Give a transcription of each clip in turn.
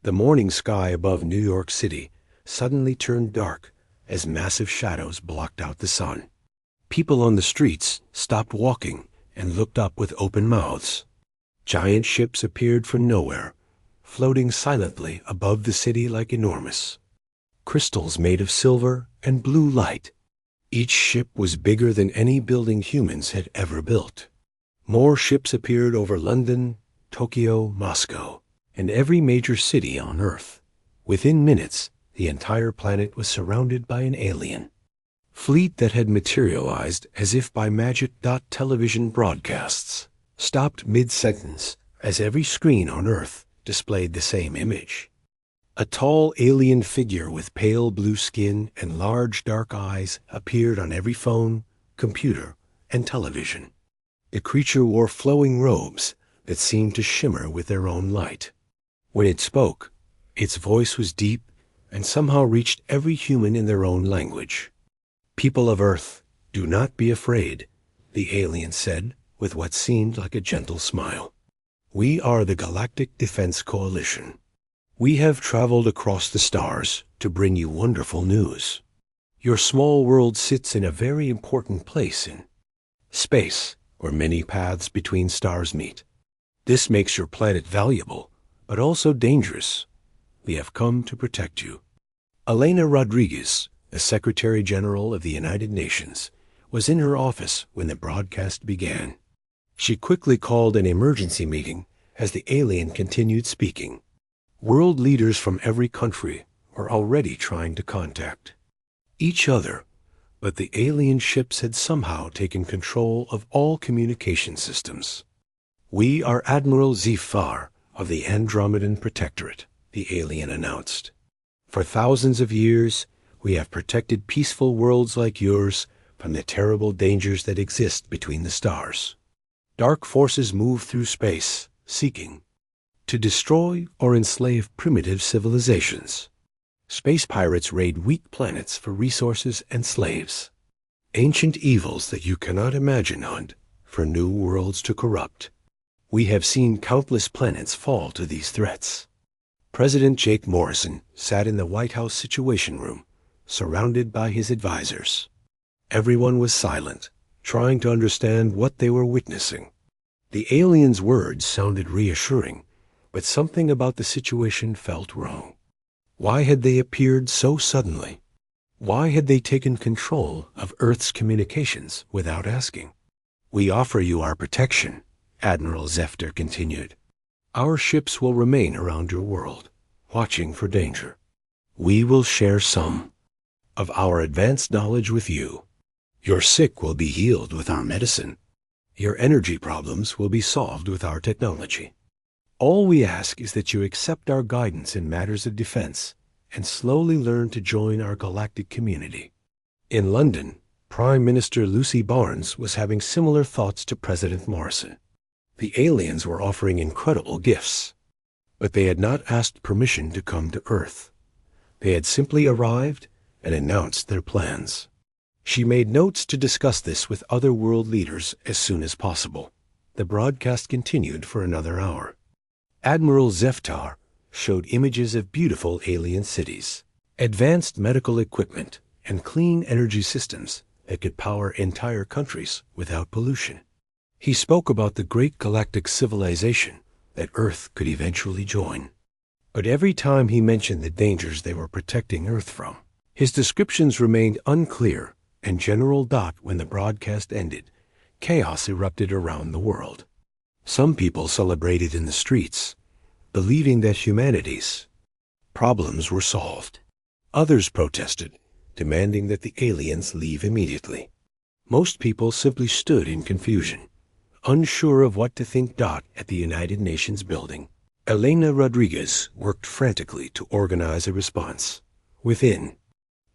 The morning sky above New York City suddenly turned dark as massive shadows blocked out the sun. People on the streets stopped walking and looked up with open mouths. Giant ships appeared from nowhere, floating silently above the city like enormous crystals made of silver and blue light. Each ship was bigger than any building humans had ever built. More ships appeared over London, Tokyo, Moscow, and every major city on Earth. Within minutes, the entire planet was surrounded by an alien fleet that had materialized as if by magic. Television broadcasts stopped mid-sentence as every screen on Earth displayed the same image. A tall alien figure with pale blue skin and large dark eyes appeared on every phone, computer, and television. The creature wore flowing robes that seemed to shimmer with their own light. When it spoke, its voice was deep and somehow reached every human in their own language. "People of Earth, do not be afraid," the alien said with what seemed like a gentle smile. "We are the Galactic Defense Coalition. We have traveled across the stars to bring you wonderful news. Your small world sits in a very important place in space, where many paths between stars meet. This makes your planet valuable, but also dangerous. We have come to protect you." Elena Rodriguez, the Secretary General of the United Nations, was in her office when the broadcast began. She quickly called an emergency meeting as the alien continued speaking. World leaders from every country were already trying to contact each other, but the alien ships had somehow taken control of all communication systems. "We are Admiral Zephyr of the Andromedan Protectorate," the alien announced. "For thousands of years, we have protected peaceful worlds like yours from the terrible dangers that exist between the stars. Dark forces move through space, seeking to destroy or enslave primitive civilizations. Space pirates raid weak planets for resources and slaves. Ancient evils that you cannot imagine hunt for new worlds to corrupt. We have seen countless planets fall to these threats." President Jake Morrison sat in the White House Situation Room, surrounded by his advisors. Everyone was silent, trying to understand what they were witnessing. The alien's words sounded reassuring, but something about the situation felt wrong. Why had they appeared so suddenly? Why had they taken control of Earth's communications without asking? "We offer you our protection," Admiral Zephyr continued. "Our ships will remain around your world, watching for danger. We will share some of our advanced knowledge with you. Your sick will be healed with our medicine. Your energy problems will be solved with our technology. All we ask is that you accept our guidance in matters of defense and slowly learn to join our galactic community." In London, Prime Minister Lucy Barnes was having similar thoughts to President Morrison. The aliens were offering incredible gifts, but they had not asked permission to come to Earth. They had simply arrived and announced their plans. She made notes to discuss this with other world leaders as soon as possible. The broadcast continued for another hour. Admiral Zephyr showed images of beautiful alien cities, advanced medical equipment, and clean energy systems that could power entire countries without pollution. He spoke about the great galactic civilization that Earth could eventually join. But every time he mentioned the dangers they were protecting Earth from, his descriptions remained unclear, and when the broadcast ended, chaos erupted around the world. Some people celebrated in the streets, believing that humanity's problems were solved. Others protested, demanding that the aliens leave immediately. Most people simply stood in confusion, unsure of what to think. At the United Nations building, Elena Rodriguez worked frantically to organize a response. Within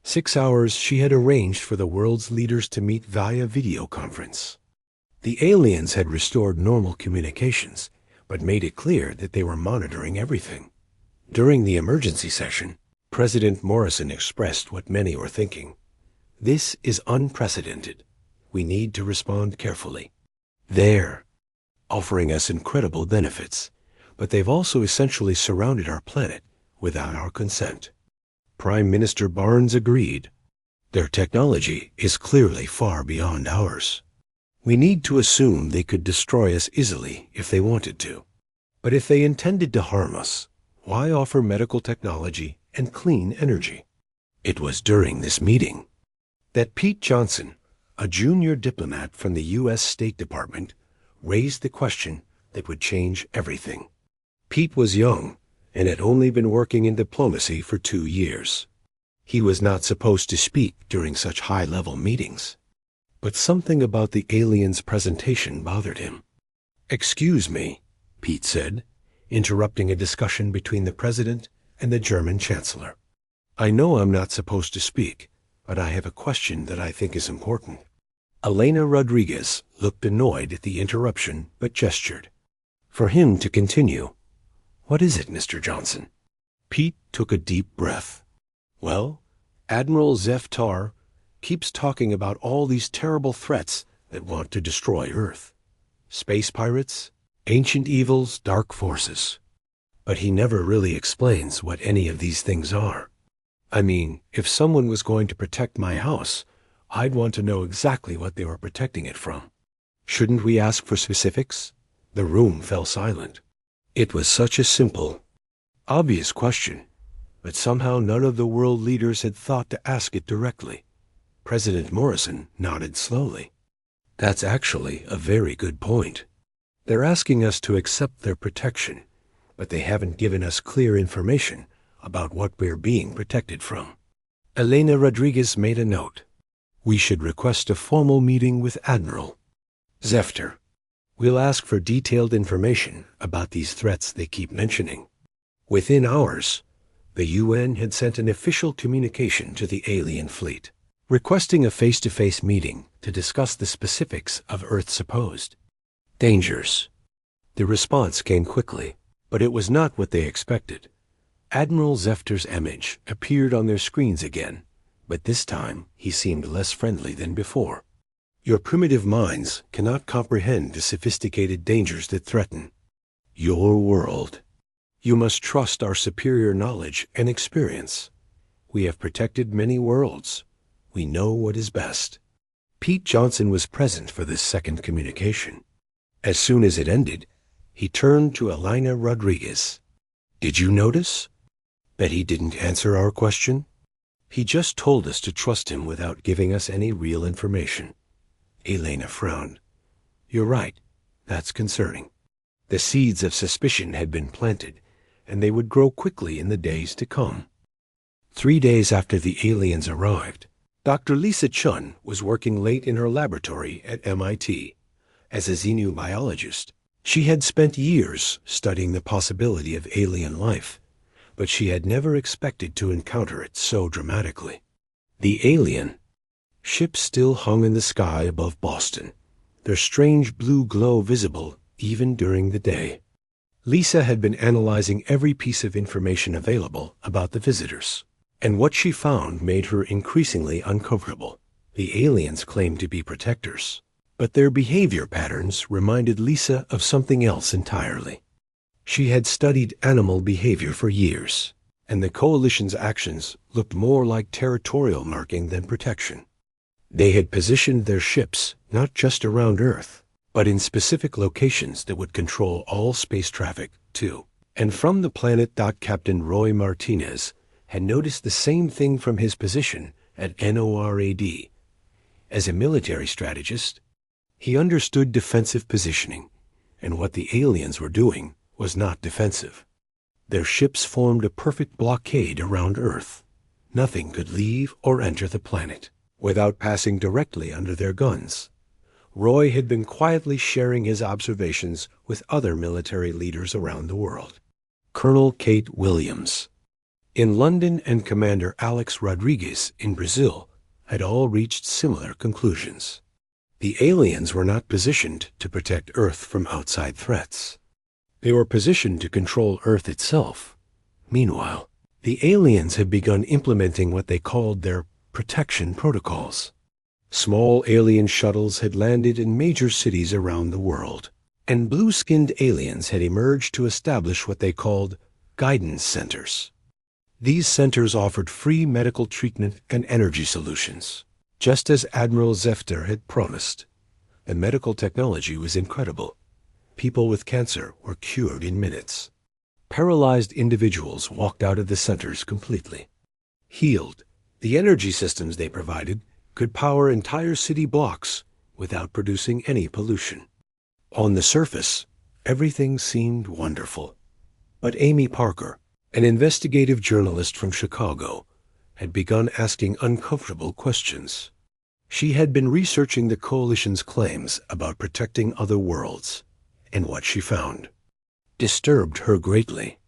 6 hours, she had arranged for the world's leaders to meet via video conference. The aliens had restored normal communications, but made it clear that they were monitoring everything. During the emergency session, President Morrison expressed what many were thinking. "This is unprecedented. We need to respond carefully. They're offering us incredible benefits, but they've also essentially surrounded our planet without our consent. Prime Minister Barnes agreed. Their technology is clearly far beyond ours. We need to assume they could destroy us easily if they wanted to. But if they intended to harm us, why offer medical technology and clean energy? It was during this meeting that Pete Johnson, a junior diplomat from the U.S. State Department, raised the question that would change everything. Pete was young and had only been working in diplomacy for 2 years. He was not supposed to speak during such high-level meetings. But something about the alien's presentation bothered him. "Excuse me," Pete said, interrupting a discussion between the president and the German chancellor. "I know I'm not supposed to speak, but I have a question that I think is important." Elena Rodriguez looked annoyed at the interruption, but gestured for him to continue. "What is it, Mr. Johnson?" Pete took a deep breath. "Well, Admiral Zeftar keeps talking about all these terrible threats that want to destroy Earth. Space pirates, ancient evils, dark forces. But he never really explains what any of these things are. I mean, if someone was going to protect my house, I'd want to know exactly what they were protecting it from. Shouldn't we ask for specifics?" The room fell silent. It was such a simple, obvious question, but somehow none of the world leaders had thought to ask it directly. President Morrison nodded slowly. "That's actually a very good point. They're asking us to accept their protection, but they haven't given us clear information about what we're being protected from." Elena Rodriguez made a note. "We should request a formal meeting with Admiral Zeftar. We'll ask for detailed information about these threats they keep mentioning." Within hours, the UN had sent an official communication to the alien fleet, requesting a face-to-face meeting to discuss the specifics of Earth's supposed dangers. The response came quickly, but it was not what they expected. Admiral Zeftar's image appeared on their screens again, but this time he seemed less friendly than before. "Your primitive minds cannot comprehend the sophisticated dangers that threaten your world. You must trust our superior knowledge and experience. We have protected many worlds. We know what is best." Pete Johnson was present for this second communication. As soon as it ended, he turned to Elena Rodriguez. "Did you notice that he didn't answer our question? He just told us to trust him without giving us any real information." Elena frowned. "You're right. That's concerning." The seeds of suspicion had been planted, and they would grow quickly in the days to come. 3 days after the aliens arrived, Dr. Lisa Chun was working late in her laboratory at MIT. As a xenobiologist, she had spent years studying the possibility of alien life, but she had never expected to encounter it so dramatically. The alien ships still hung in the sky above Boston, their strange blue glow visible even during the day. Lisa had been analyzing every piece of information available about the visitors, and what she found made her increasingly uncomfortable. The aliens claimed to be protectors, but their behavior patterns reminded Lisa of something else entirely. She had studied animal behavior for years, and the coalition's actions looked more like territorial marking than protection. They had positioned their ships not just around Earth, but in specific locations that would control all space traffic, too. And from the planet, Captain Roy Martinez had noticed the same thing from his position at NORAD. As a military strategist, he understood defensive positioning, and what the aliens were doing was not defensive. Their ships formed a perfect blockade around Earth. Nothing could leave or enter the planet without passing directly under their guns. Roy had been quietly sharing his observations with other military leaders around the world. Colonel Kate Williams in London and Commander Alex Rodriguez in Brazil had all reached similar conclusions. The aliens were not positioned to protect Earth from outside threats. They were positioned to control Earth itself. Meanwhile, the aliens had begun implementing what they called their protection protocols. Small alien shuttles had landed in major cities around the world, and blue-skinned aliens had emerged to establish what they called guidance centers. These centers offered free medical treatment and energy solutions, just as Admiral Zefter had promised. The medical technology was incredible. People with cancer were cured in minutes. Paralyzed individuals walked out of the centers completely healed. The energy systems they provided could power entire city blocks without producing any pollution. On the surface, everything seemed wonderful. But Amy Parker, an investigative journalist from Chicago, had begun asking uncomfortable questions. She had been researching the Coalition's claims about protecting other worlds, and what she found disturbed her greatly.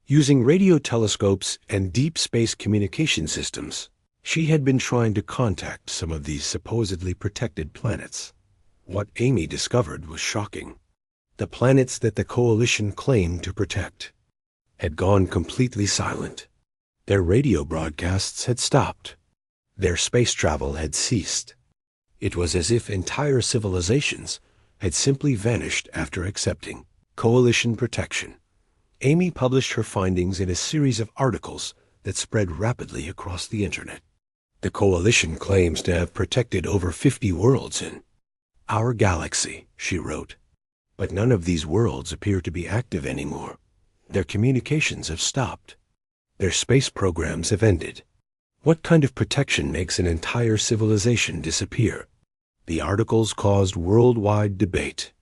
Using radio telescopes and deep space communication systems, she had been trying to contact some of these supposedly protected planets. What Amy discovered was shocking. The planets that the Coalition claimed to protect had gone completely silent. Their radio broadcasts had stopped. Their space travel had ceased. It was as if entire civilizations had simply vanished after accepting Coalition protection. Amy published her findings in a series of articles that spread rapidly across the internet. The Coalition claims to have protected over 50 worlds in our galaxy, she wrote. But none of these worlds appear to be active anymore. Their communications have stopped. Their space programs have ended. What kind of protection makes an entire civilization disappear? The articles caused worldwide debate.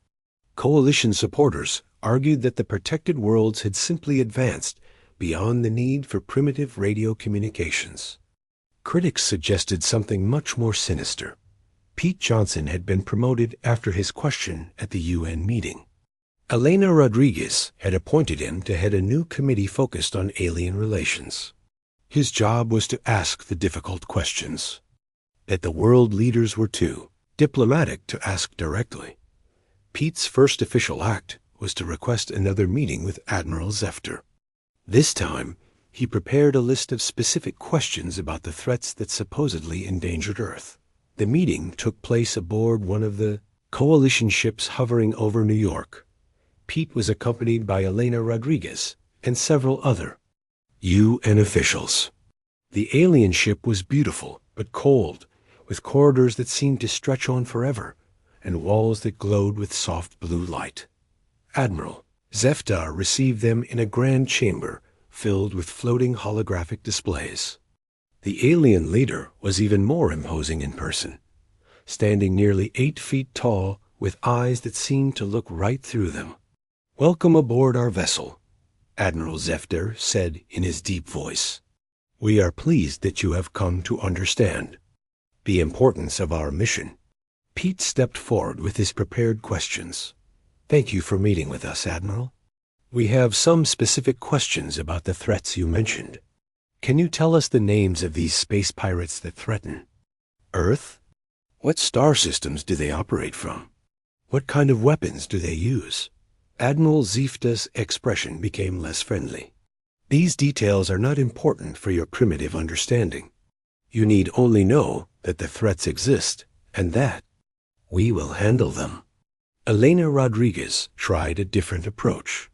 Coalition supporters argued that the protected worlds had simply advanced beyond the need for primitive radio communications. Critics suggested something much more sinister. Pete Johnson had been promoted after his question at the UN meeting. Elena Rodriguez had appointed him to head a new committee focused on alien relations. His job was to ask the difficult questions that the world leaders were too diplomatic to ask directly. Pete's first official act was to request another meeting with Admiral Zefter. This time, he prepared a list of specific questions about the threats that supposedly endangered Earth. The meeting took place aboard one of the Coalition ships hovering over New York. Pete was accompanied by Elena Rodriguez and several other UN officials. The alien ship was beautiful but cold, with corridors that seemed to stretch on forever and walls that glowed with soft blue light. Admiral Zefter received them in a grand chamber filled with floating holographic displays. The alien leader was even more imposing in person, standing nearly 8 feet tall with eyes that seemed to look right through them. "Welcome aboard our vessel," Admiral Zefter said in his deep voice. "We are pleased that you have come to understand the importance of our mission." Pete stepped forward with his prepared questions. "Thank you for meeting with us, Admiral. We have some specific questions about the threats you mentioned. Can you tell us the names of these space pirates that threaten Earth? What star systems do they operate from? What kind of weapons do they use?" Admiral Zefter's expression became less friendly. "These details are not important for your primitive understanding. You need only know that the threats exist and that we will handle them." Elena Rodriguez tried a different approach.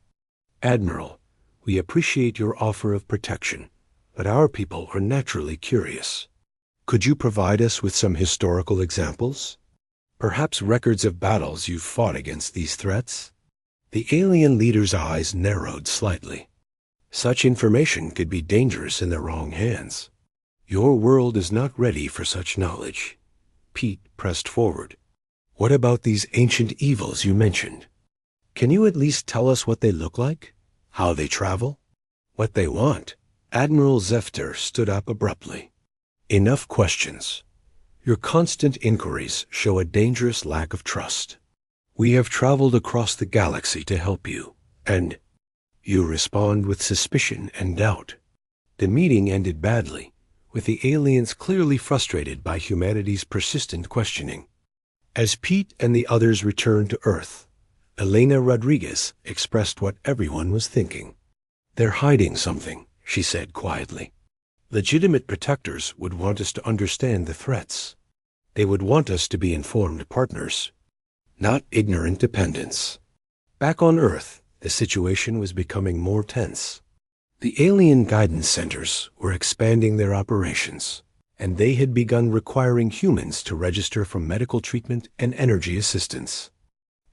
"Admiral, we appreciate your offer of protection, but our people are naturally curious. Could you provide us with some historical examples? Perhaps records of battles you've fought against these threats?" The alien leader's eyes narrowed slightly. Such information could be dangerous in the wrong hands. "Your world is not ready for such knowledge." Pete pressed forward. "What about these ancient evils you mentioned? Can you at least tell us what they look like? How they travel? What they want?" Admiral Zefter stood up abruptly. "Enough questions. Your constant inquiries show a dangerous lack of trust. We have traveled across the galaxy to help you, and you respond with suspicion and doubt." The meeting ended badly, with the aliens clearly frustrated by humanity's persistent questioning. As Pete and the others returned to Earth, Elena Rodriguez expressed what everyone was thinking. "They're hiding something," she said quietly. "Legitimate protectors would want us to understand the threats. They would want us to be informed partners, not ignorant dependents." Back on Earth, the situation was becoming more tense. The alien guidance centers were expanding their operations, and they had begun requiring humans to register for medical treatment and energy assistance.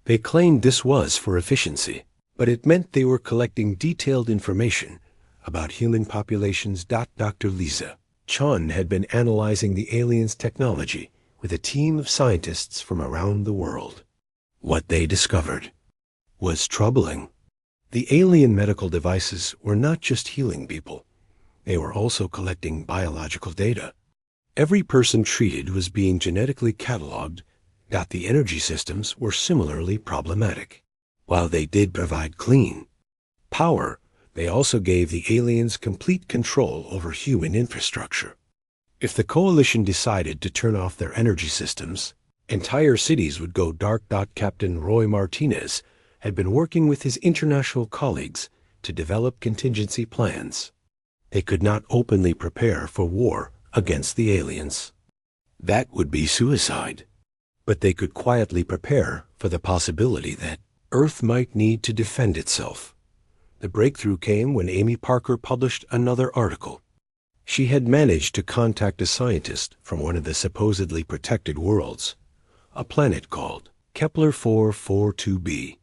They claimed this was for efficiency, but it meant they were collecting detailed information about human populations. Dr. Lisa Chun had been analyzing the aliens' technology with a team of scientists from around the world. What they discovered was troubling. The alien medical devices were not just healing people. They were also collecting biological data. Every person treated was being genetically cataloged. The energy systems were similarly problematic. While they did provide clean power, they also gave the aliens complete control over human infrastructure. If the coalition decided to turn off their energy systems, entire cities would go dark. Captain Roy Martinez had been working with his international colleagues to develop contingency plans. They could not openly prepare for war against the aliens. That would be suicide. But they could quietly prepare for the possibility that Earth might need to defend itself. The breakthrough came when Amy Parker published another article. She had managed to contact a scientist from one of the supposedly protected worlds, a planet called Kepler 442b.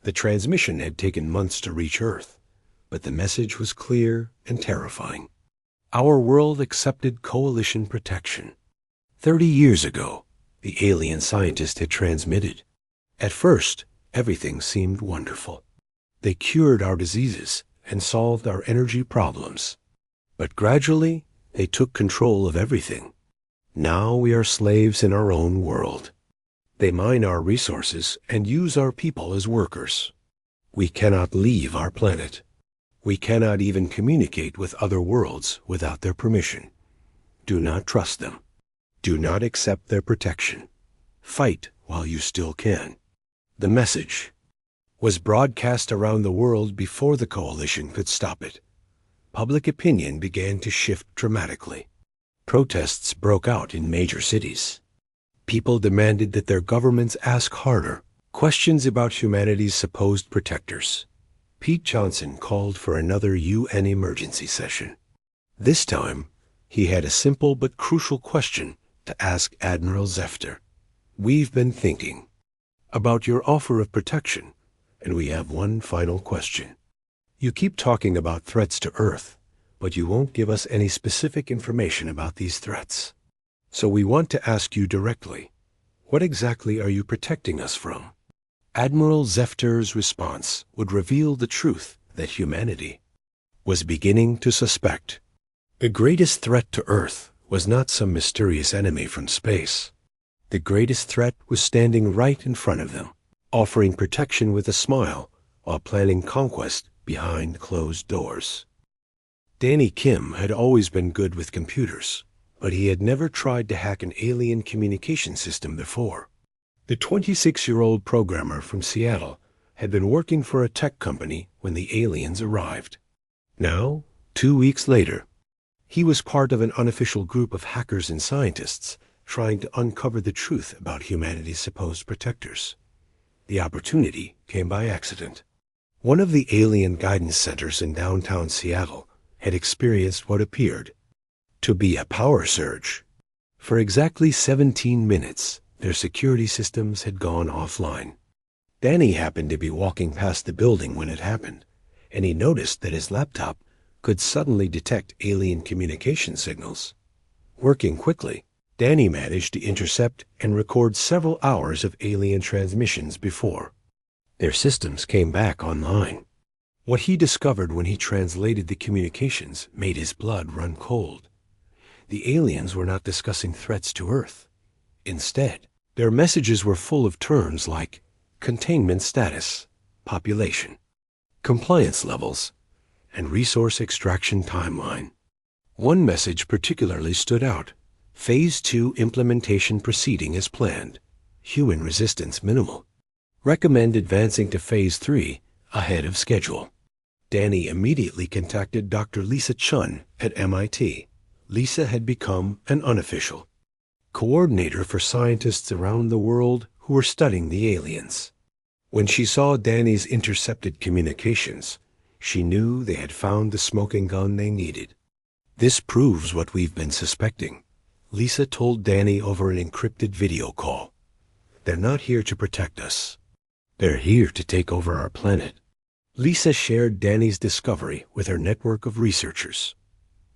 The transmission had taken months to reach Earth, but the message was clear and terrifying. Our world accepted coalition protection. 30 years ago, the alien scientist had transmitted. At first, everything seemed wonderful. They cured our diseases and solved our energy problems. But gradually, they took control of everything. Now we are slaves in our own world. They mine our resources and use our people as workers. We cannot leave our planet. We cannot even communicate with other worlds without their permission. Do not trust them. Do not accept their protection. Fight while you still can. The message was broadcast around the world before the coalition could stop it. Public opinion began to shift dramatically. Protests broke out in major cities. People demanded that their governments ask harder questions about humanity's supposed protectors. Pete Johnson called for another UN emergency session. This time, he had a simple but crucial question to ask Admiral Zefter. We've been thinking about your offer of protection, and we have one final question. You keep talking about threats to Earth, but you won't give us any specific information about these threats. So we want to ask you directly, what exactly are you protecting us from? Admiral Zefter's response would reveal the truth that humanity was beginning to suspect. The greatest threat to Earth was not some mysterious enemy from space. The greatest threat was standing right in front of them, offering protection with a smile while planning conquest behind closed doors. Danny Kim had always been good with computers, but he had never tried to hack an alien communication system before. The 26-year-old programmer from Seattle had been working for a tech company when the aliens arrived. Now, 2 weeks later, he was part of an unofficial group of hackers and scientists trying to uncover the truth about humanity's supposed protectors. The opportunity came by accident. One of the alien guidance centers in downtown Seattle had experienced what appeared to be a power surge. For exactly 17 minutes, their security systems had gone offline. Danny happened to be walking past the building when it happened, and he noticed that his laptop could suddenly detect alien communication signals. Working quickly, Danny managed to intercept and record several hours of alien transmissions before their systems came back online. What he discovered when he translated the communications made his blood run cold. The aliens were not discussing threats to Earth. Instead, their messages were full of terms like containment status, population, compliance levels, and resource extraction timeline. One message particularly stood out. Phase 2 implementation proceeding as planned. Human resistance minimal. Recommend advancing to Phase 3 ahead of schedule. Danny immediately contacted Dr. Lisa Chun at MIT. Lisa had become an unofficial coordinator for scientists around the world who were studying the aliens. When she saw Danny's intercepted communications, She knew they had found the smoking gun they needed. "This proves what we've been suspecting," Lisa told Danny over an encrypted video call. "They're not here to protect us. They're here to take over our planet." Lisa shared Danny's discovery with her network of researchers.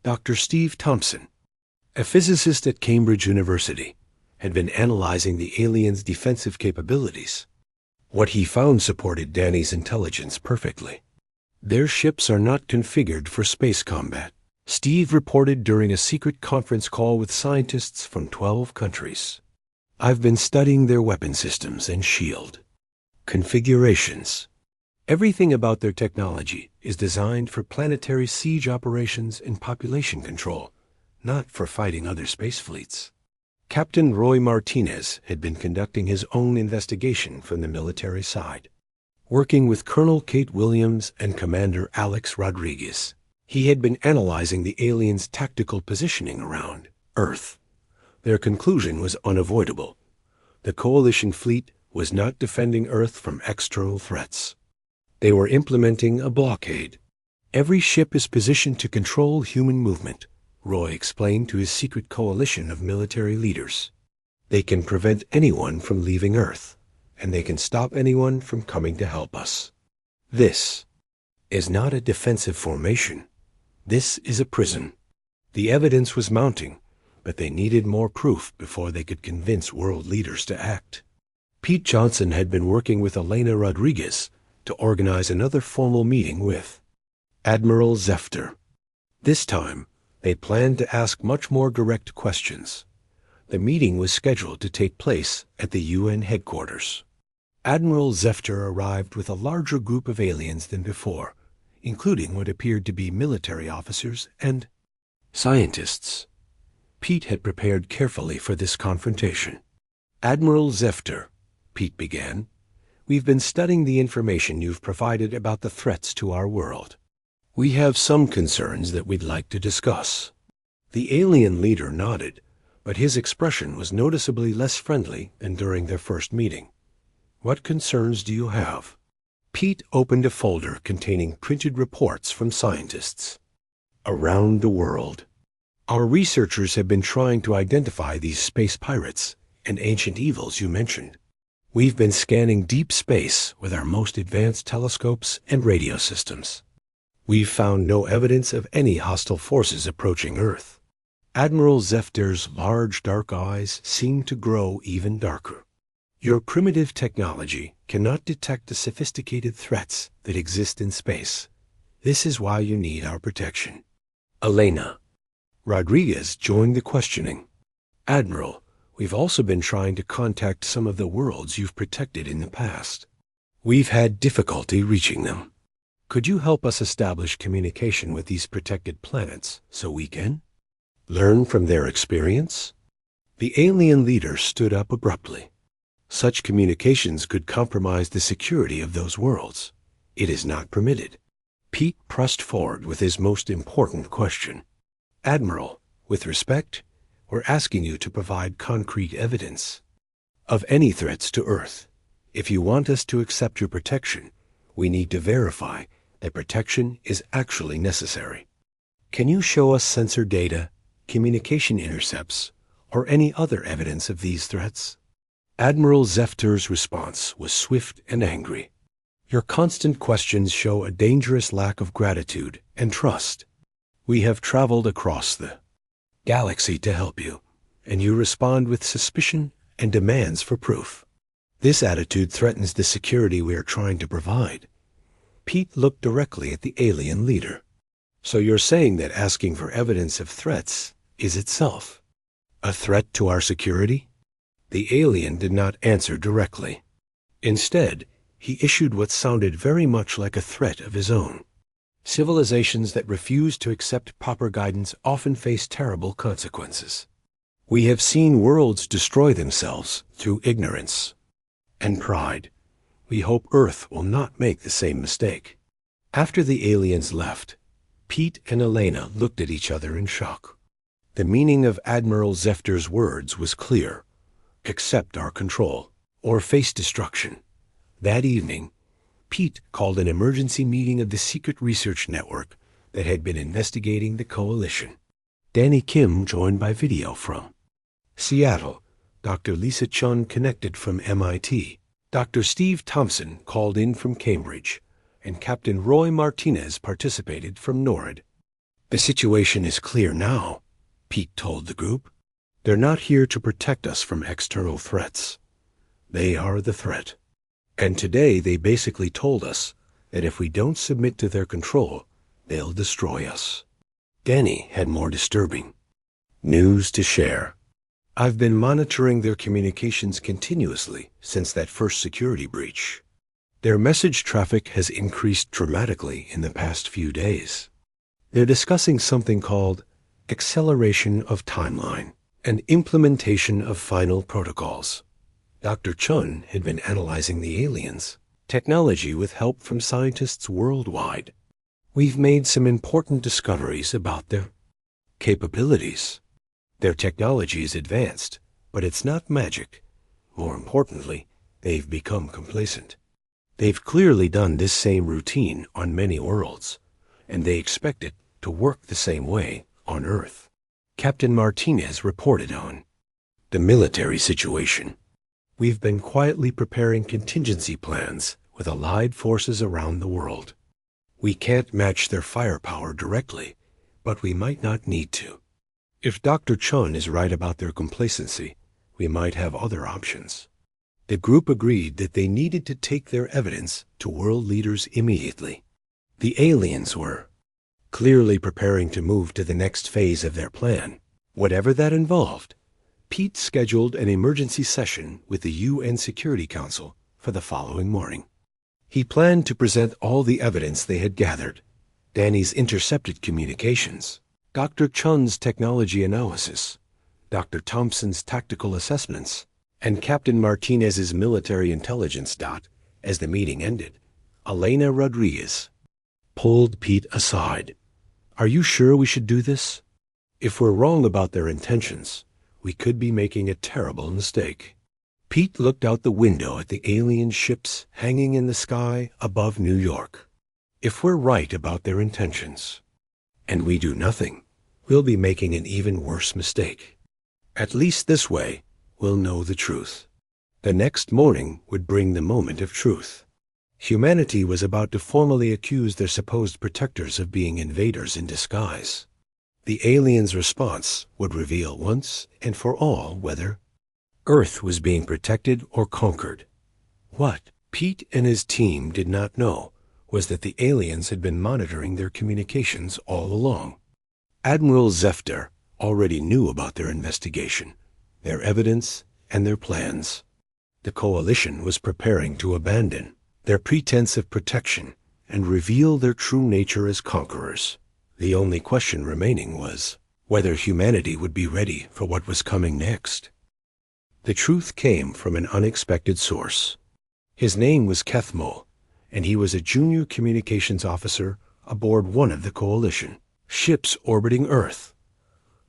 Dr. Steve Thompson, a physicist at Cambridge University, had been analyzing the aliens' defensive capabilities. What he found supported Danny's intelligence perfectly. "Their ships are not configured for space combat," Steve reported during a secret conference call with scientists from 12 countries. "I've been studying their weapon systems and shield configurations. Everything about their technology is designed for planetary siege operations and population control, not for fighting other space fleets." Captain Roy Martinez had been conducting his own investigation from the military side. Working with Colonel Kate Williams and Commander Alex Rodriguez, he had been analyzing the aliens' tactical positioning around Earth. Their conclusion was unavoidable. The coalition fleet was not defending Earth from external threats. They were implementing a blockade. "Every ship is positioned to control human movement," Roy explained to his secret coalition of military leaders. "They can prevent anyone from leaving Earth, and they can stop anyone from coming to help us. This is not a defensive formation. This is a prison." The evidence was mounting, but they needed more proof before they could convince world leaders to act. Pete Johnson had been working with Elena Rodriguez to organize another formal meeting with Admiral Zefter. This time, they planned to ask much more direct questions. The meeting was scheduled to take place at the UN headquarters. Admiral Zefter arrived with a larger group of aliens than before, including what appeared to be military officers and scientists. Pete had prepared carefully for this confrontation. "Admiral Zefter," Pete began, "we've been studying the information you've provided about the threats to our world. We have some concerns that we'd like to discuss." The alien leader nodded, but his expression was noticeably less friendly than during their first meeting. "What concerns do you have?" Pete opened a folder containing printed reports from scientists. "Around the world. Our researchers have been trying to identify these space pirates and ancient evils you mentioned. We've been scanning deep space with our most advanced telescopes and radio systems. We've found no evidence of any hostile forces approaching Earth." Admiral Zefter's large dark eyes seemed to grow even darker. "Your primitive technology cannot detect the sophisticated threats that exist in space. This is why you need our protection." Elena Rodriguez joined the questioning. "Admiral, we've also been trying to contact some of the worlds you've protected in the past. We've had difficulty reaching them. Could you help us establish communication with these protected planets so we can learn from their experience?" The alien leader stood up abruptly. "Such communications could compromise the security of those worlds. It is not permitted." Pete pressed forward with his most important question. "Admiral, with respect, we're asking you to provide concrete evidence of any threats to Earth. If you want us to accept your protection, we need to verify that protection is actually necessary. Can you show us sensor data, communication intercepts, or any other evidence of these threats?" Admiral Zefter's response was swift and angry. "Your constant questions show a dangerous lack of gratitude and trust. We have traveled across the galaxy to help you, and you respond with suspicion and demands for proof. This attitude threatens the security we are trying to provide." Pete looked directly at the alien leader. "So you're saying that asking for evidence of threats is itself a threat to our security?" The alien did not answer directly. Instead, he issued what sounded very much like a threat of his own. "Civilizations that refuse to accept proper guidance often face terrible consequences. We have seen worlds destroy themselves through ignorance and pride. We hope Earth will not make the same mistake." After the aliens left, Pete and Elena looked at each other in shock. The meaning of Admiral Zefter's words was clear. Accept our control, or face destruction. That evening, Pete called an emergency meeting of the secret research network that had been investigating the coalition. Danny Kim joined by video from Seattle. Dr. Lisa Chun connected from MIT. Dr. Steve Thompson called in from Cambridge, and Captain Roy Martinez participated from NORAD. The situation is clear now, Pete told the group. They're not here to protect us from external threats. They are the threat. And today they basically told us that if we don't submit to their control, they'll destroy us. Danny had more disturbing news to share. I've been monitoring their communications continuously since that first security breach. Their message traffic has increased dramatically in the past few days. They're discussing something called acceleration of timeline and implementation of final protocols. Dr. Chun had been analyzing the aliens' technology with help from scientists worldwide. We've made some important discoveries about their capabilities. Their technology is advanced, but it's not magic. More importantly, they've become complacent. They've clearly done this same routine on many worlds, and they expect it to work the same way on Earth. Captain Martinez reported on the military situation. We've been quietly preparing contingency plans with allied forces around the world. We can't match their firepower directly, but we might not need to. If Dr. Chun is right about their complacency, we might have other options. The group agreed that they needed to take their evidence to world leaders immediately. The aliens were clearly preparing to move to the next phase of their plan. Whatever that involved, Pete scheduled an emergency session with the UN Security Council for the following morning. He planned to present all the evidence they had gathered, Danny's intercepted communications, Dr. Chun's technology analysis, Dr. Thompson's tactical assessments, and Captain Martinez's military intelligence. As the meeting ended, Elena Rodriguez pulled Pete aside. Are you sure we should do this? If we're wrong about their intentions, we could be making a terrible mistake. Pete looked out the window at the alien ships hanging in the sky above New York. If we're right about their intentions, and we do nothing, we'll be making an even worse mistake. At least this way, we'll know the truth. The next morning would bring the moment of truth. Humanity was about to formally accuse their supposed protectors of being invaders in disguise. The aliens' response would reveal once and for all whether Earth was being protected or conquered. What Pete and his team did not know was that the aliens had been monitoring their communications all along. Admiral Zefter already knew about their investigation, their evidence, and their plans. The coalition was preparing to abandon their pretense of protection and reveal their true nature as conquerors. The only question remaining was whether humanity would be ready for what was coming next. The truth came from an unexpected source. His name was Kethmol, and he was a junior communications officer aboard one of the coalition ships orbiting Earth.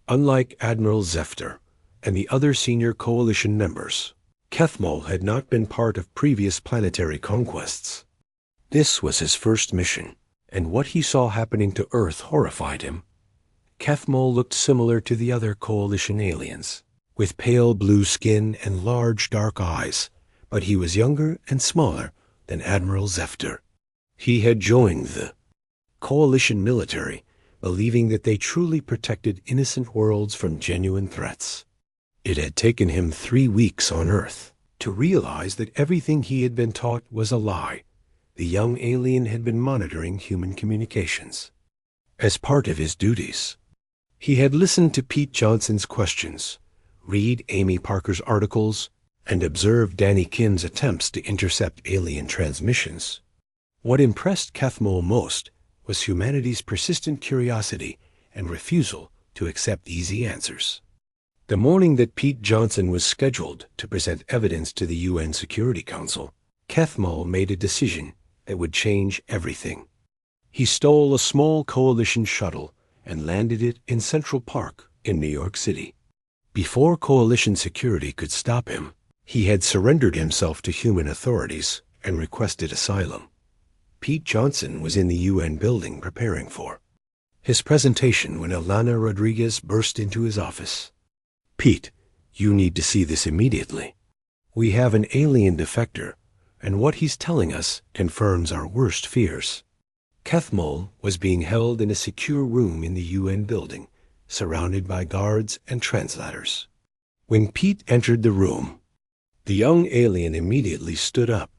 Unlike Admiral Zefter and the other senior coalition members, Kethmol had not been part of previous planetary conquests. This was his first mission, and what he saw happening to Earth horrified him. Kethmol looked similar to the other coalition aliens, with pale blue skin and large dark eyes, but he was younger and smaller than Admiral Zefter. He had joined the coalition military, believing that they truly protected innocent worlds from genuine threats. It had taken him 3 weeks on Earth to realize that everything he had been taught was a lie. The young alien had been monitoring human communications as part of his duties. He had listened to Pete Johnson's questions, read Amy Parker's articles, and observed Danny Kim's attempts to intercept alien transmissions. What impressed Kethmol most was humanity's persistent curiosity and refusal to accept easy answers. The morning that Pete Johnson was scheduled to present evidence to the UN Security Council, Kethmol made a decision that would change everything. He stole a small coalition shuttle and landed it in Central Park in New York City. Before coalition security could stop him, he had surrendered himself to human authorities and requested asylum. Pete Johnson was in the UN building preparing for his presentation when Alana Rodriguez burst into his office. "Pete, you need to see this immediately. We have an alien defector, and what he's telling us confirms our worst fears." Kethmol was being held in a secure room in the UN building, surrounded by guards and translators. When Pete entered the room, the young alien immediately stood up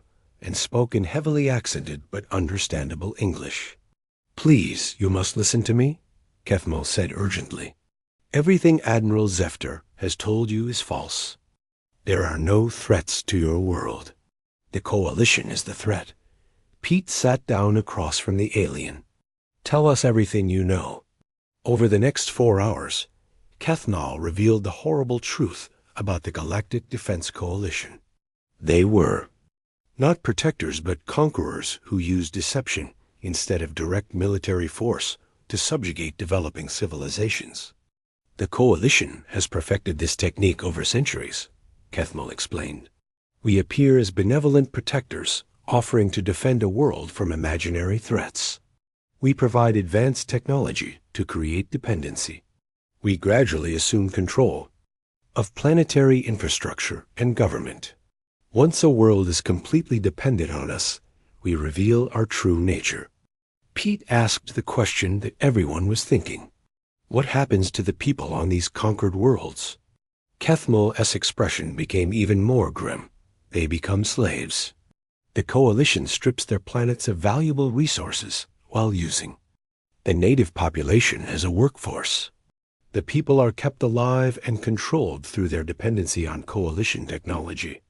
and spoke in heavily accented but understandable English. "Please, you must listen to me," Kethmol said urgently. "Everything Admiral Zefter has told you is false. There are no threats to your world. The Coalition is the threat." Pete sat down across from the alien. "Tell us everything you know." Over the next 4 hours, Kethmol revealed the horrible truth about the Galactic Defense Coalition. They were not protectors but conquerors who used deception instead of direct military force to subjugate developing civilizations. "The Coalition has perfected this technique over centuries," Kethmol explained. "We appear as benevolent protectors, offering to defend a world from imaginary threats. We provide advanced technology to create dependency. We gradually assume control of planetary infrastructure and government. Once a world is completely dependent on us, we reveal our true nature." Pete asked the question that everyone was thinking. What happens to the people on these conquered worlds? Kethmol's expression became even more grim. They become slaves. The Coalition strips their planets of valuable resources while using the native population as a workforce. The people are kept alive and controlled through their dependency on Coalition technology.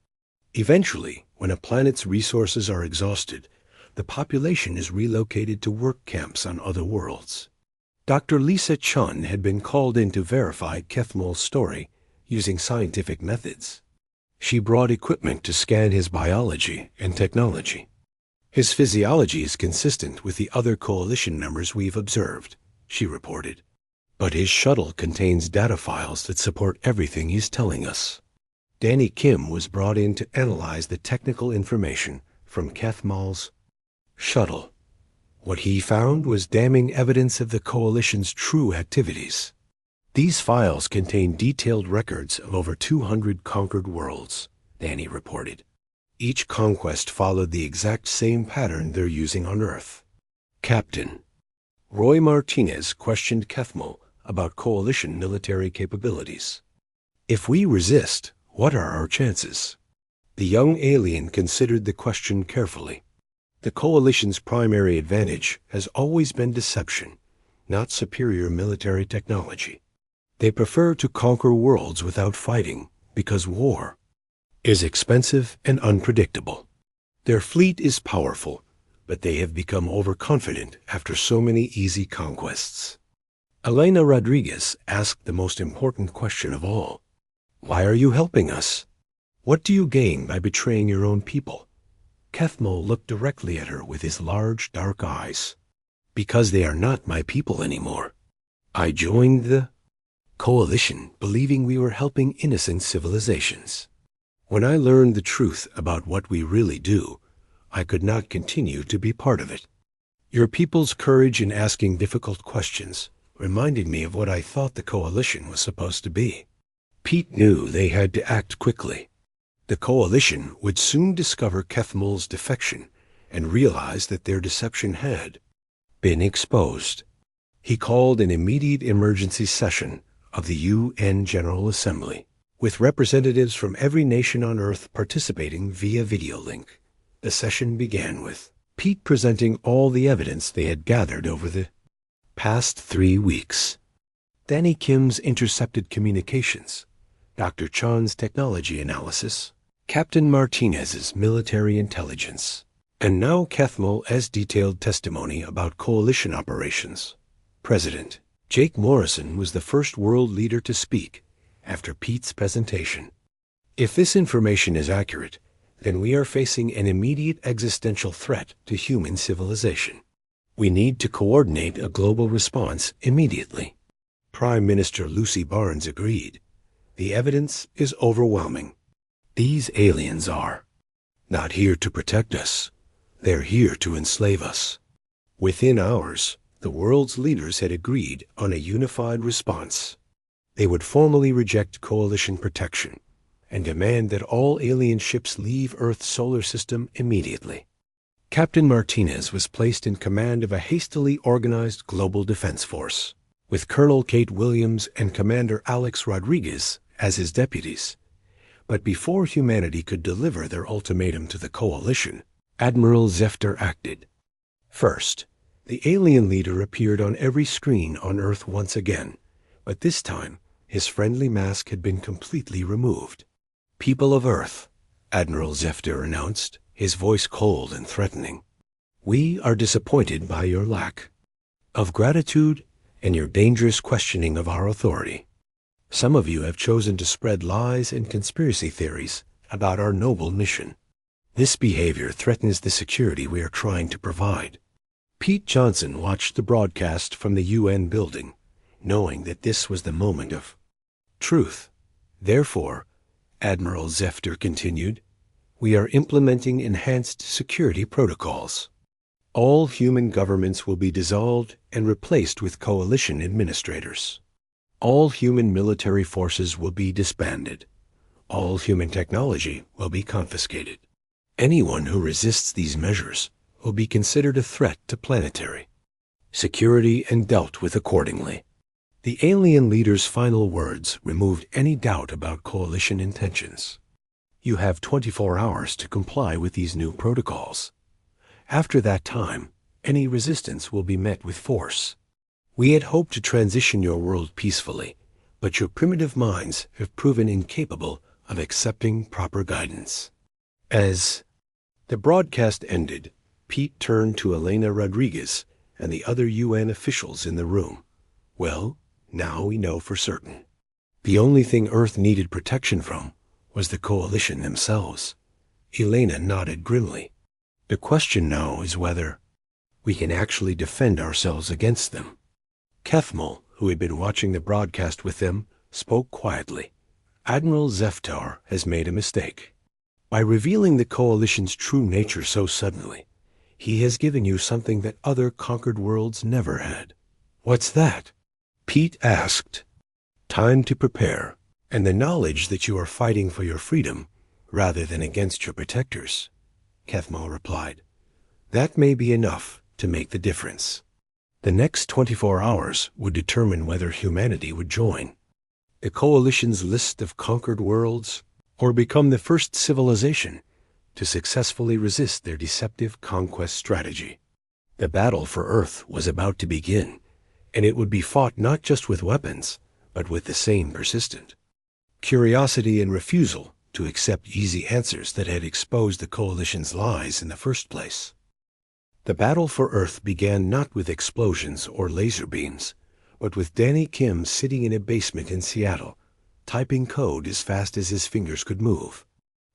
Eventually, when a planet's resources are exhausted, the population is relocated to work camps on other worlds. Dr. Lisa Chun had been called in to verify Kethmol's story using scientific methods. She brought equipment to scan his biology and technology. "His physiology is consistent with the other Coalition members we've observed," she reported. "But his shuttle contains data files that support everything he's telling us." Danny Kim was brought in to analyze the technical information from Kethmol's shuttle. What he found was damning evidence of the Coalition's true activities. These files contain detailed records of over 200 conquered worlds, Danny reported. Each conquest followed the exact same pattern they're using on Earth. Captain Roy Martinez questioned Kethmol about Coalition military capabilities. "If we resist, what are our chances?" The young alien considered the question carefully. The Coalition's primary advantage has always been deception, not superior military technology. They prefer to conquer worlds without fighting because war is expensive and unpredictable. Their fleet is powerful, but they have become overconfident after so many easy conquests. Elena Rodriguez asked the most important question of all. "Why are you helping us? What do you gain by betraying your own people?" Kethmol looked directly at her with his large, dark eyes. "Because they are not my people anymore. I joined the Coalition believing we were helping innocent civilizations. When I learned the truth about what we really do, I could not continue to be part of it. Your people's courage in asking difficult questions reminded me of what I thought the Coalition was supposed to be." Pete knew they had to act quickly. The Coalition would soon discover Kethmol's defection and realize that their deception had been exposed. He called an immediate emergency session of the UN General Assembly, with representatives from every nation on Earth participating via video link. The session began with Pete presenting all the evidence they had gathered over the past 3 weeks. Danny Kim's intercepted communications, Dr. Chan's technology analysis, Captain Martinez's military intelligence, and now Kethmol's detailed testimony about Coalition operations. President Jake Morrison was the first world leader to speak after Pete's presentation. "If this information is accurate, then we are facing an immediate existential threat to human civilization. We need to coordinate a global response immediately." Prime Minister Lucy Barnes agreed. "The evidence is overwhelming. These aliens are not here to protect us. They're here to enslave us. Within hours, the world's leaders had agreed on a unified response. They would formally reject coalition protection and demand that all alien ships leave Earth's solar system immediately. Captain Martinez was placed in command of a hastily organized global defense force, with Colonel Kate Williams and Commander Alex Rodriguez as his deputies. But before humanity could deliver their ultimatum to the coalition, Admiral Zefter acted. First, the alien leader appeared on every screen on Earth once again, but this time his friendly mask had been completely removed. "People of Earth," Admiral Zefter announced, his voice cold and threatening, "we are disappointed by your lack of gratitude and your dangerous questioning of our authority. Some of you have chosen to spread lies and conspiracy theories about our noble mission. This behavior threatens the security we are trying to provide." Pete Johnson watched the broadcast from the UN building, knowing that this was the moment of truth. "Therefore," Admiral Zefter continued, "we are implementing enhanced security protocols. All human governments will be dissolved and replaced with coalition administrators. All human military forces will be disbanded. All human technology will be confiscated. Anyone who resists these measures will be considered a threat to planetary security and dealt with accordingly." The alien leader's final words removed any doubt about coalition intentions. "You have 24 hours to comply with these new protocols. After that time, any resistance will be met with force. We had hoped to transition your world peacefully, but your primitive minds have proven incapable of accepting proper guidance." As the broadcast ended, Pete turned to Elena Rodriguez and the other UN officials in the room. "Well, now we know for certain. The only thing Earth needed protection from was the coalition themselves." Elena nodded grimly. "The question now is whether we can actually defend ourselves against them." Kethmel, who had been watching the broadcast with them, spoke quietly. "Admiral Zeftar has made a mistake. By revealing the coalition's true nature so suddenly, he has given you something that other conquered worlds never had." "What's that?" Pete asked. "Time to prepare, and the knowledge that you are fighting for your freedom rather than against your protectors," Kethmel replied. "That may be enough to make the difference." The next 24 hours would determine whether humanity would join the coalition's list of conquered worlds or become the first civilization to successfully resist their deceptive conquest strategy. The battle for Earth was about to begin, and it would be fought not just with weapons, but with the same persistent curiosity and refusal to accept easy answers that had exposed the coalition's lies in the first place. The battle for Earth began not with explosions or laser beams, but with Danny Kim sitting in a basement in Seattle, typing code as fast as his fingers could move.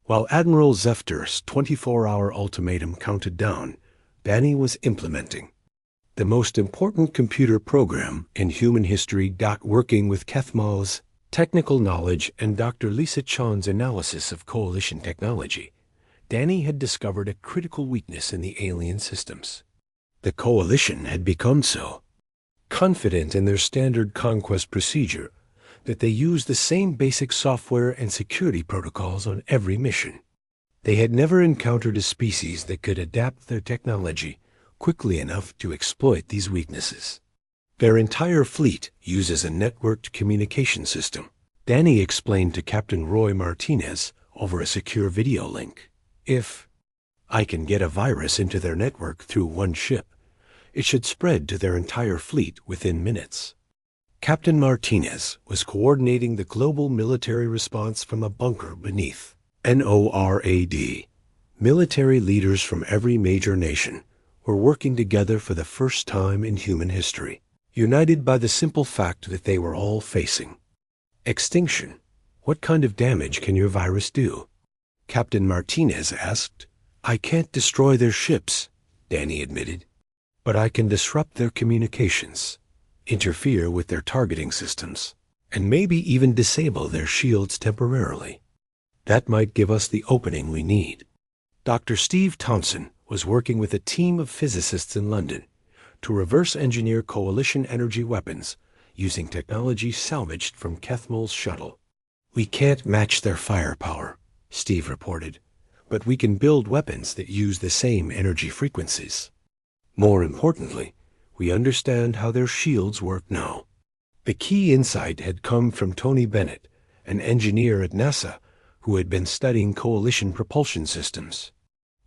While Admiral Zefter's 24-hour ultimatum counted down, Danny was implementing the most important computer program in human history. Working with Kethmel's technical knowledge and Dr. Lisa Chan's analysis of coalition technology, Danny had discovered a critical weakness in the alien systems. The coalition had become so confident in their standard conquest procedure that they used the same basic software and security protocols on every mission. They had never encountered a species that could adapt their technology quickly enough to exploit these weaknesses. Their entire fleet uses a networked communication system, Danny explained to Captain Roy Martinez over a secure video link. "If I can get a virus into their network through one ship, it should spread to their entire fleet within minutes." Captain Martinez was coordinating the global military response from a bunker beneath NORAD. Military leaders from every major nation were working together for the first time in human history, united by the simple fact that they were all facing extinction. "What kind of damage can your virus do?" Captain Martinez asked. "I can't destroy their ships," Danny admitted, "but I can disrupt their communications, interfere with their targeting systems, and maybe even disable their shields temporarily. That might give us the opening we need." Dr. Steve Thompson was working with a team of physicists in London to reverse engineer coalition energy weapons using technology salvaged from Kethmal's shuttle. "We can't match their firepower," Steve reported, "but we can build weapons that use the same energy frequencies. More importantly, we understand how their shields work now." The key insight had come from Tony Bennett, an engineer at NASA who had been studying coalition propulsion systems.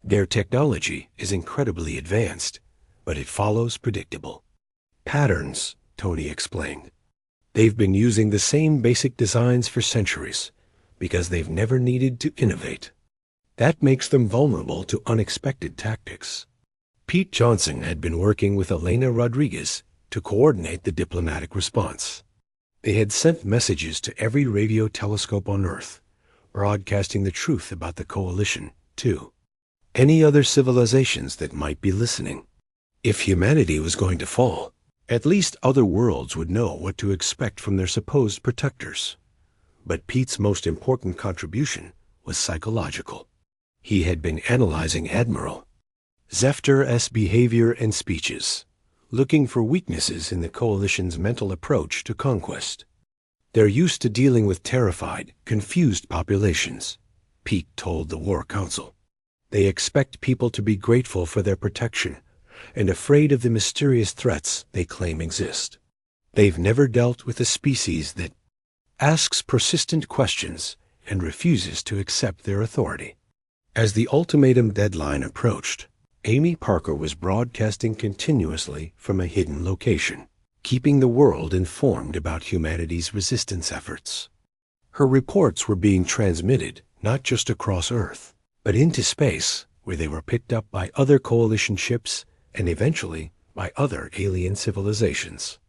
"Their technology is incredibly advanced, but it follows predictable patterns," Tony explained. "They've been using the same basic designs for centuries because they've never needed to innovate. That makes them vulnerable to unexpected tactics." Pete Johnson had been working with Elena Rodriguez to coordinate the diplomatic response. They had sent messages to every radio telescope on Earth, broadcasting the truth about the coalition, to any other civilizations that might be listening. If humanity was going to fall, at least other worlds would know what to expect from their supposed protectors. But Pete's most important contribution was psychological. He had been analyzing Admiral Zefter's behavior and speeches, looking for weaknesses in the coalition's mental approach to conquest. "They're used to dealing with terrified, confused populations," Pete told the War Council. "They expect people to be grateful for their protection and afraid of the mysterious threats they claim exist. They've never dealt with a species that asks persistent questions and refuses to accept their authority." As the ultimatum deadline approached, Amy Parker was broadcasting continuously from a hidden location, keeping the world informed about humanity's resistance efforts. Her reports were being transmitted not just across Earth, but into space, where they were picked up by other coalition ships and eventually by other alien civilizations.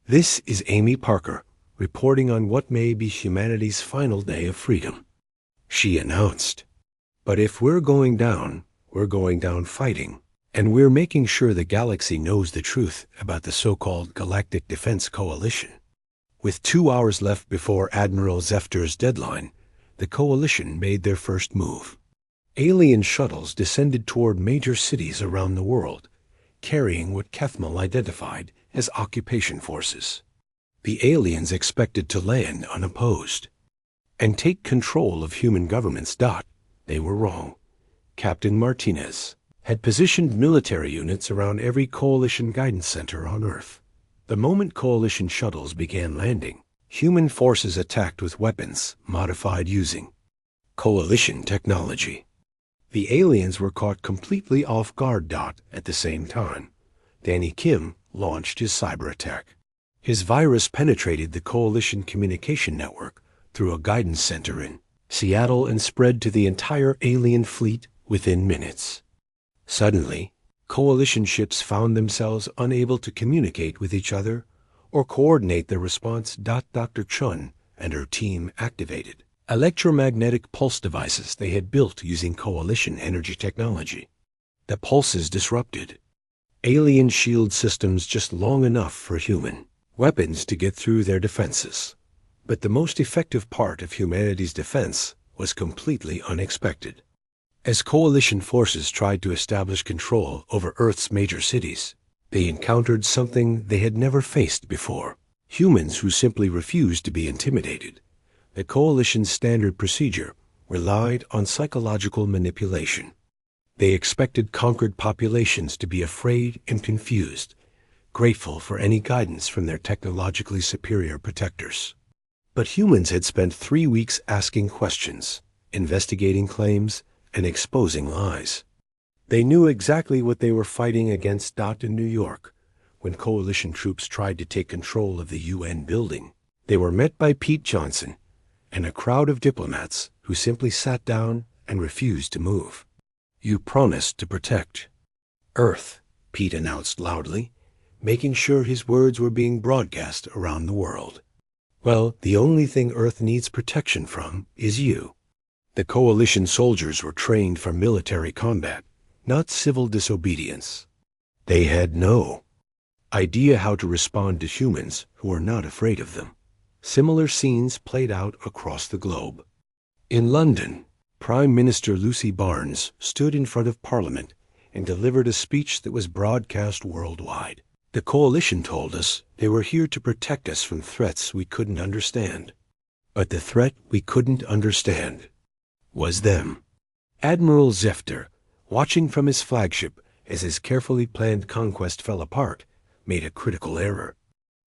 "This is Amy Parker, reporting on what may be humanity's final day of freedom," she announced. "But if we're going down fighting, and we're making sure the galaxy knows the truth about the so-called Galactic Defense Coalition." With 2 hours left before Admiral Zefter's deadline, the coalition made their first move. Alien shuttles descended toward major cities around the world, carrying what Kethmal identified as occupation forces. The aliens expected to land unopposed and take control of human governments. They were wrong. Captain Martinez had positioned military units around every coalition guidance center on Earth. The moment coalition shuttles began landing, human forces attacked with weapons modified using coalition technology. The aliens were caught completely off guard. At the same time, Danny Kim launched his cyber attack. His virus penetrated the coalition communication network through a guidance center in Seattle and spread to the entire alien fleet within minutes. Suddenly, coalition ships found themselves unable to communicate with each other or coordinate their response. Dr. Chun and her team activated electromagnetic pulse devices they had built using coalition energy technology. The pulses disrupted alien shield systems just long enough for human weapons to get through their defenses. But the most effective part of humanity's defense was completely unexpected. As coalition forces tried to establish control over Earth's major cities, they encountered something they had never faced before: humans who simply refused to be intimidated. The coalition's standard procedure relied on psychological manipulation. They expected conquered populations to be afraid and confused, grateful for any guidance from their technologically superior protectors. But humans had spent 3 weeks asking questions, investigating claims, and exposing lies. They knew exactly what they were fighting against. In New York, when coalition troops tried to take control of the UN building, they were met by Pete Johnson and a crowd of diplomats who simply sat down and refused to move. "You promised to protect Earth," Pete announced loudly, making sure his words were being broadcast around the world. "Well, the only thing Earth needs protection from is you." The coalition soldiers were trained for military combat, not civil disobedience. They had no idea how to respond to humans who were not afraid of them. Similar scenes played out across the globe. In London, Prime Minister Lucy Barnes stood in front of Parliament and delivered a speech that was broadcast worldwide. The Coalition told us they were here to protect us from threats we couldn't understand. But the threat we couldn't understand was them. Admiral Zefter, watching from his flagship as his carefully planned conquest fell apart, made a critical error.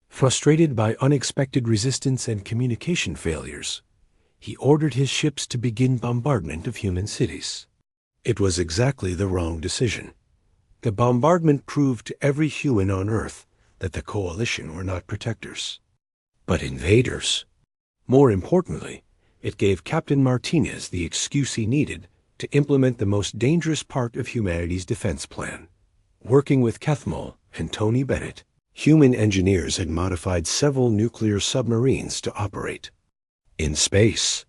Frustrated by unexpected resistance and communication failures, he ordered his ships to begin bombardment of human cities. It was exactly the wrong decision. The bombardment proved to every human on Earth that the Coalition were not protectors, but invaders. More importantly, it gave Captain Martinez the excuse he needed to implement the most dangerous part of humanity's defense plan. Working with Kethmol and Tony Bennett, human engineers had modified several nuclear submarines to operate in space.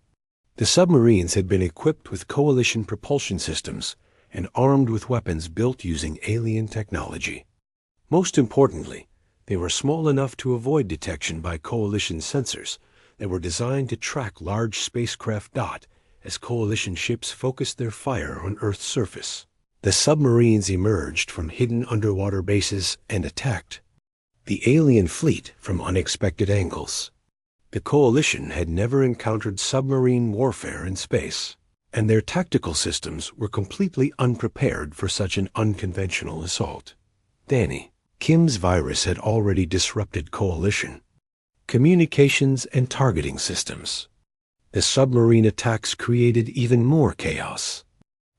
The submarines had been equipped with Coalition propulsion systems and armed with weapons built using alien technology. Most importantly, they were small enough to avoid detection by Coalition sensors that were designed to track large spacecraft as Coalition ships focused their fire on Earth's surface. The submarines emerged from hidden underwater bases and attacked the alien fleet from unexpected angles. The Coalition had never encountered submarine warfare in space, and their tactical systems were completely unprepared for such an unconventional assault. Danny, Kim's virus had already disrupted Coalition communications and targeting systems. The submarine attacks created even more chaos.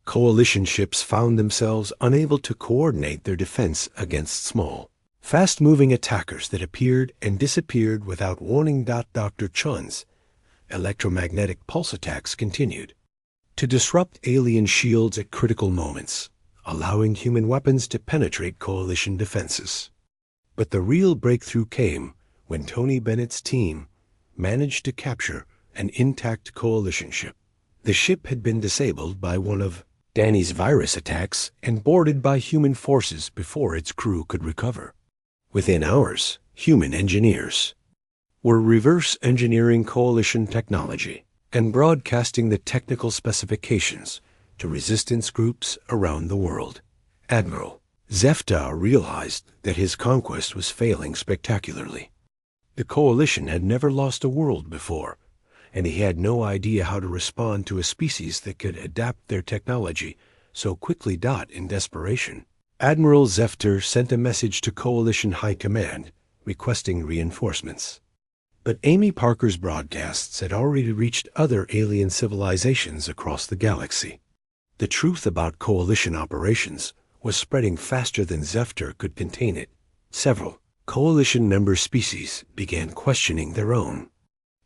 Coalition ships found themselves unable to coordinate their defense against small, fast-moving attackers that appeared and disappeared without warning. Dr. Chun's electromagnetic pulse attacks continued to disrupt alien shields at critical moments, allowing human weapons to penetrate Coalition defenses. But the real breakthrough came when Tony Bennett's team managed to capture an intact Coalition ship. The ship had been disabled by one of Danny's virus attacks and boarded by human forces before its crew could recover. Within hours, human engineers were reverse engineering Coalition technology and broadcasting the technical specifications to resistance groups around the world. Admiral Zefta realized that his conquest was failing spectacularly. The Coalition had never lost a world before, and he had no idea how to respond to a species that could adapt their technology so quickly. In desperation, Admiral Zefter sent a message to Coalition High Command requesting reinforcements. But Amy Parker's broadcasts had already reached other alien civilizations across the galaxy. The truth about Coalition operations was spreading faster than Zefter could contain it. Several Coalition member species began questioning their own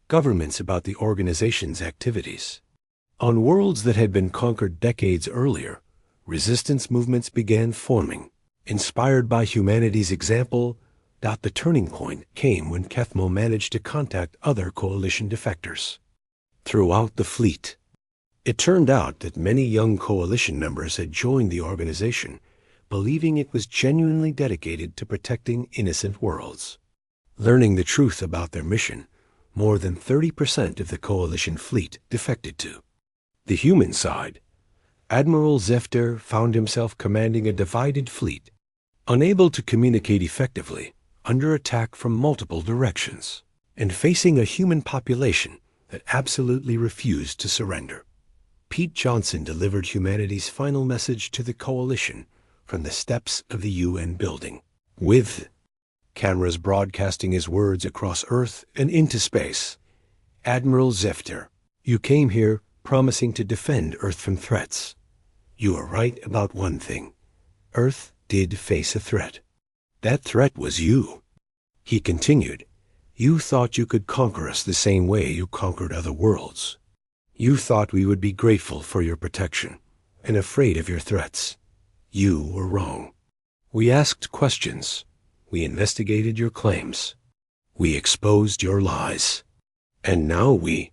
governments about the organization's activities. On worlds that had been conquered decades earlier, resistance movements began forming, inspired by humanity's example. The turning point came when Kethmol managed to contact other Coalition defectors throughout the fleet. It turned out that many young Coalition members had joined the organization, believing it was genuinely dedicated to protecting innocent worlds. Learning the truth about their mission, more than 30% of the Coalition fleet defected to the human side. Admiral Zefter found himself commanding a divided fleet, unable to communicate effectively, under attack from multiple directions, and facing a human population that absolutely refused to surrender. Pete Johnson delivered humanity's final message to the Coalition from the steps of the UN building, with cameras broadcasting his words across Earth and into space. Admiral Zefter, you came here promising to defend Earth from threats. You are right about one thing. Earth did face a threat. That threat was you. He continued, you thought you could conquer us the same way you conquered other worlds. You thought we would be grateful for your protection and afraid of your threats. You were wrong. We asked questions. We investigated your claims. We exposed your lies. And now we